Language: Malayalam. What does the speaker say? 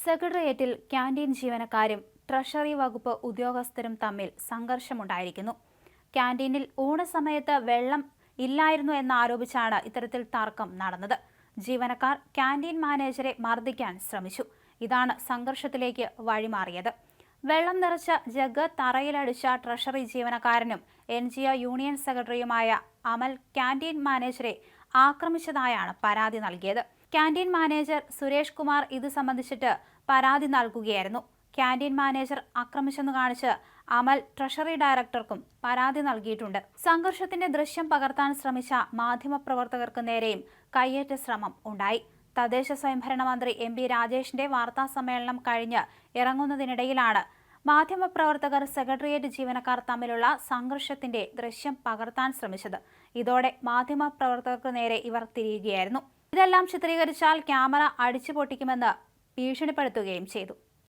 സെക്രട്ടേറിയറ്റിൽ ക്യാന്റീൻ ജീവനക്കാരും ട്രഷറി വകുപ്പ് ഉദ്യോഗസ്ഥരും തമ്മിൽ സംഘർഷമുണ്ടായിരിക്കുന്നു. ക്യാന്റീനിൽ ഊണസമയത്ത് വെള്ളം ഇല്ലായിരുന്നു എന്നാരോപിച്ചാണ് ഇത്തരത്തിൽ തർക്കം നടന്നത്. ജീവനക്കാർ ക്യാന്റീൻ മാനേജരെ മർദ്ദിക്കാൻ ശ്രമിച്ചു. ഇതാണ് സംഘർഷത്തിലേക്ക് വഴിമാറിയത്. വെള്ളം നിറച്ച ജഗ് തറയിലടിച്ച ട്രഷറി ജീവനക്കാരനും NGO യൂണിയൻ സെക്രട്ടറിയുമായ അമൽ ക്യാന്റീൻ മാനേജരെ ആക്രമിച്ചതായാണ് പരാതി നൽകിയത്. ക്യാന്റീൻ മാനേജർ സുരേഷ് കുമാർ ഇത് സംബന്ധിച്ചിട്ട് പരാതി നൽകുകയായിരുന്നു. ക്യാന്റീൻ മാനേജർ ആക്രമിച്ചെന്ന് കാണിച്ച് അമൽ ട്രഷറി ഡയറക്ടർക്കും പരാതി നൽകിയിട്ടുണ്ട്. സംഘർഷത്തിന്റെ ദൃശ്യം പകർത്താൻ ശ്രമിച്ച മാധ്യമപ്രവർത്തകർക്ക് നേരെയും കയ്യേറ്റ ശ്രമം ഉണ്ടായി. തദ്ദേശ സ്വയംഭരണ മന്ത്രി MP രാജേഷിന്റെ വാർത്താ സമ്മേളനം കഴിഞ്ഞ് ഇറങ്ങുന്നതിനിടയിലാണ് മാധ്യമപ്രവർത്തകർ സെക്രട്ടേറിയറ്റ് ജീവനക്കാർ തമ്മിലുള്ള സംഘർഷത്തിന്റെ ദൃശ്യം പകർത്താൻ ശ്രമിച്ചത്. ഇതോടെ മാധ്യമപ്രവർത്തകർക്ക് നേരെ ഇവർ തിരിയുകയായിരുന്നു. ഇതെല്ലാം ചിത്രീകരിച്ചാൽ ക്യാമറ അടിച്ചു പൊട്ടിക്കുമെന്ന് ഭീഷണിപ്പെടുത്തുകയും ചെയ്തു.